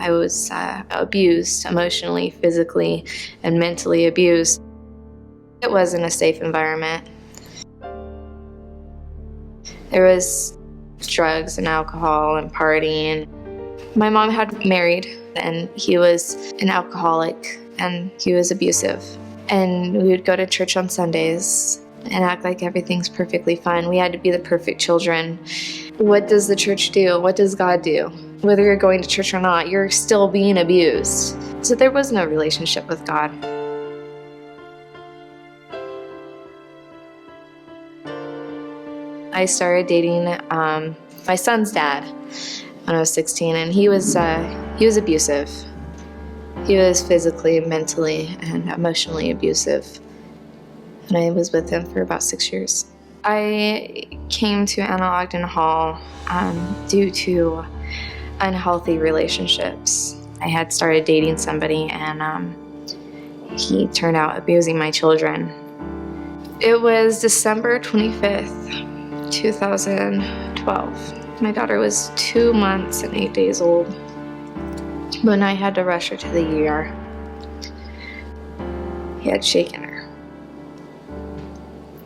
I was abused emotionally, physically, and mentally abused. It wasn't a safe environment. There was drugs and alcohol and partying. My mom had married, and he was an alcoholic, and he was abusive. And we would go to church on Sundays and act like everything's perfectly fine. We had to be the perfect children. What does the church do? What does God do? Whether you're going to church or not, you're still being abused. So there was no relationship with God. I started dating my son's dad when I was 16, and he was abusive. He was physically, mentally, and emotionally abusive. And I was with him for about 6 years. I came to Anna Ogden Hall due to unhealthy relationships. I had started dating somebody, and he turned out abusing my children. It was December 25th, 2012. My daughter was 2 months and 8 days old when I had to rush her to the ER. He had shaken her,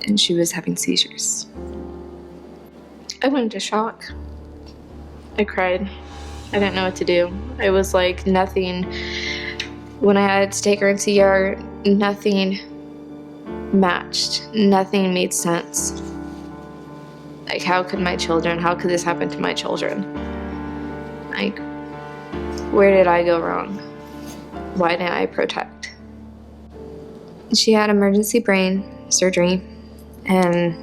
and she was having seizures. I went into shock. I cried. I didn't know what to do. I was like nothing. When I had to take her into ER, nothing matched. Nothing made sense. Like, how could this happen to my children? Like, where did I go wrong? Why didn't I protect? She had emergency brain surgery, and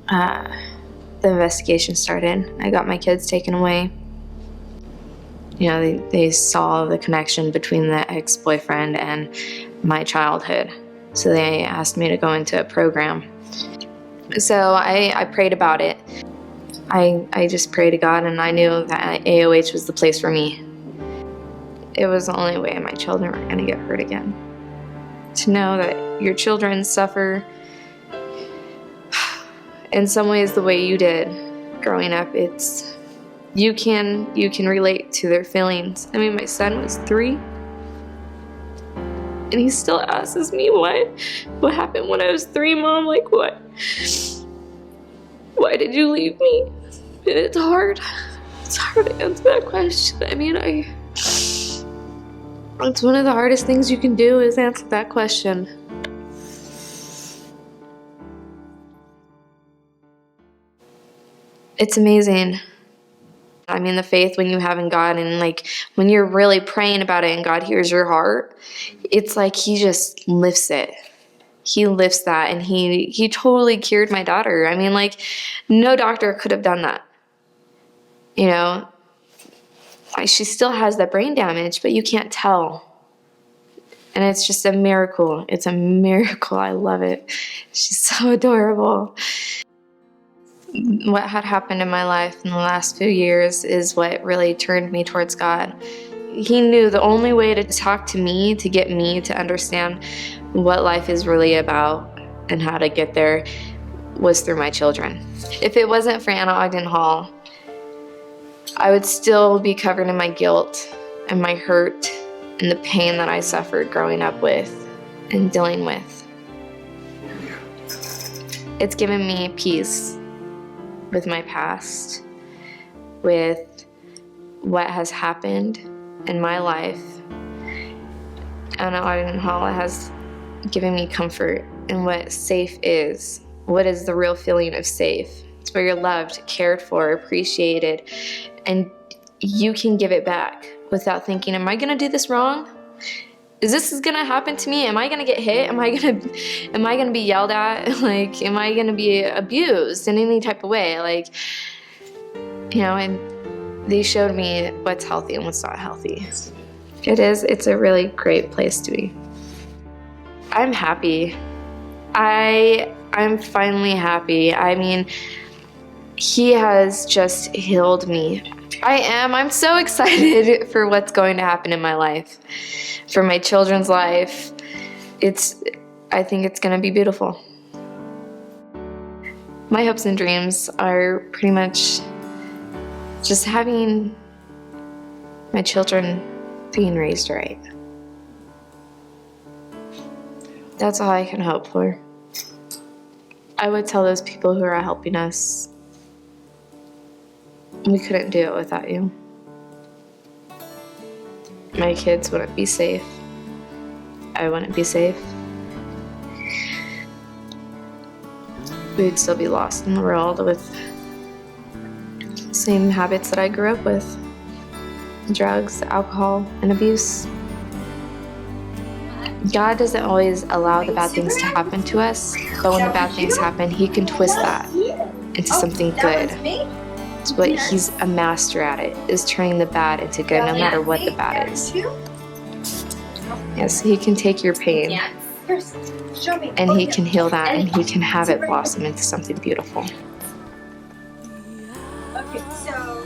the investigation started. I got my kids taken away. You know, they saw the connection between the ex-boyfriend and my childhood. So they asked me to go into a program. So I prayed about it. I just prayed to God, and I knew that AOH was the place for me. It was the only way my children were going to get hurt again. To know that your children suffer in some ways the way you did growing up, you can relate to their feelings. I mean, my son was 3, and he still asks me what happened when I was 3, Mom? Like, what? Why did you leave me? And it's hard to answer that question. I mean, it's one of the hardest things you can do is answer that question. It's amazing. I mean, the faith when you have in God, and like when you're really praying about it and God hears your heart, it's like he just lifts it. He lifts that, and he totally cured my daughter. I mean, like, no doctor could have done that. You know, she still has that brain damage, but you can't tell. And it's just a miracle. It's a miracle. I love it. She's so adorable. What had happened in my life in the last few years is what really turned me towards God. He knew the only way to talk to me, to get me to understand what life is really about and how to get there, was through my children. If it wasn't for Anna Ogden Hall, I would still be covered in my guilt and my hurt and the pain that I suffered growing up with and dealing with. It's given me peace with my past, with what has happened in my life. Anna Ogden Hall has given me comfort in what safe is. What is the real feeling of safe? It's where you're loved, cared for, appreciated, and you can give it back without thinking, am I gonna do this wrong? Is this gonna happen to me? Am I gonna get hit? Am I gonna be yelled at? Like, am I gonna be abused in any type of way? Like, you know, and they showed me what's healthy and what's not healthy. It's a really great place to be. I'm happy. I'm finally happy. I mean, he has just healed me. I'm so excited for what's going to happen in my life, for my children's life. I think it's gonna be beautiful. My hopes and dreams are pretty much just having my children being raised right. That's all I can hope for. I would tell those people who are helping us, we couldn't do it without you. My kids wouldn't be safe. I wouldn't be safe. We'd still be lost in the world with the same habits that I grew up with. Drugs, alcohol, and abuse. God doesn't always allow the bad things to happen to us, but when the bad things happen, He can twist that into something good. It's what He's a master at it, is turning the bad into good, no matter what the bad is. Yes, He can take your pain, and He can heal that, and He can have it blossom into something beautiful. Okay, so